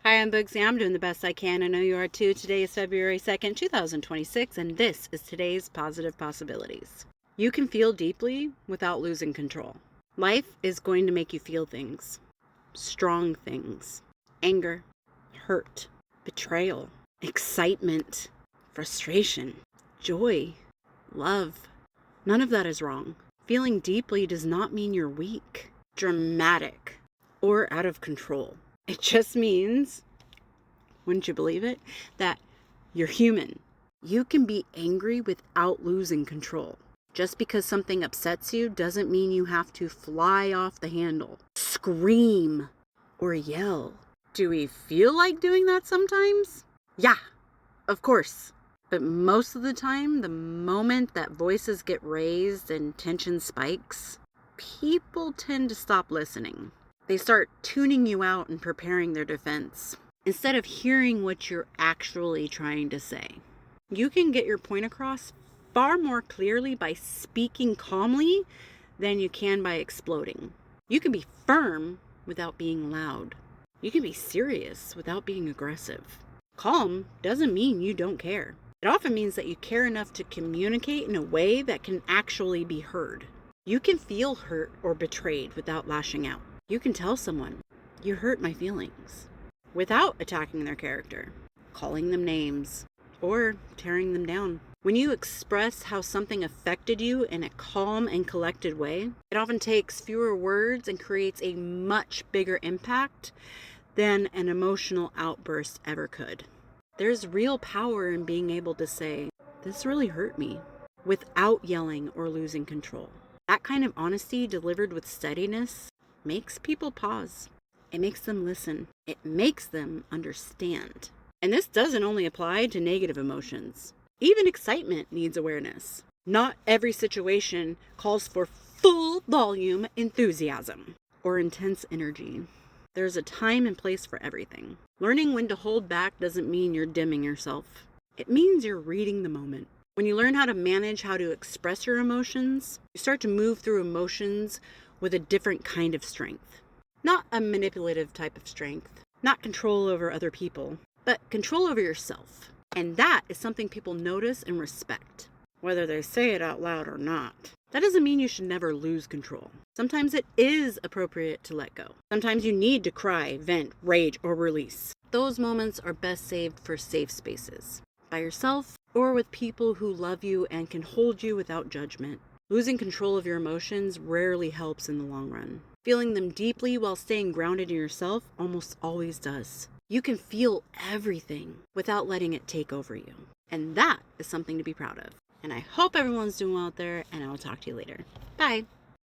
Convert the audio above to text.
Hi, I'm Boogsy. I'm doing the best I can. I know you are too. Today is February 2nd, 2026, and this is today's Positive Possibilities. You can feel deeply without losing control. Life is going to make you feel things. Strong things. Anger, hurt, betrayal, excitement, frustration, joy, love. None of that is wrong. Feeling deeply does not mean you're weak, dramatic, or out of control. It just means, wouldn't you believe it, that you're human. You can be angry without losing control. Just because something upsets you doesn't mean you have to fly off the handle, scream, or yell. Do we feel like doing that sometimes? Yeah, of course. But most of the time, the moment that voices get raised and tension spikes, people tend to stop listening. They start tuning you out and preparing their defense, instead of hearing what you're actually trying to say. You can get your point across far more clearly by speaking calmly than you can by exploding. You can be firm without being loud. You can be serious without being aggressive. Calm doesn't mean you don't care. It often means that you care enough to communicate in a way that can actually be heard. You can feel hurt or betrayed without lashing out. You can tell someone, "You hurt my feelings," without attacking their character, calling them names, or tearing them down. When you express how something affected you in a calm and collected way, it often takes fewer words and creates a much bigger impact than an emotional outburst ever could. There's real power in being able to say, "This really hurt me," without yelling or losing control. That kind of honesty delivered with steadiness makes people pause. It makes them listen. It makes them understand. And this doesn't only apply to negative emotions. Even excitement needs awareness. Not every situation calls for full volume enthusiasm or intense energy. There's a time and place for everything. Learning when to hold back doesn't mean you're dimming yourself. It means you're reading the moment. When you learn how to manage how to express your emotions, you start to move through emotions with a different kind of strength. Not a manipulative type of strength, not control over other people, but control over yourself. And that is something people notice and respect, whether they say it out loud or not. That doesn't mean you should never lose control. Sometimes it is appropriate to let go. Sometimes you need to cry, vent, rage, or release. Those moments are best saved for safe spaces, by yourself or with people who love you and can hold you without judgment. Losing control of your emotions rarely helps in the long run. Feeling them deeply while staying grounded in yourself almost always does. You can feel everything without letting it take over you. And that is something to be proud of. And I hope everyone's doing well out there, and I will talk to you later. Bye.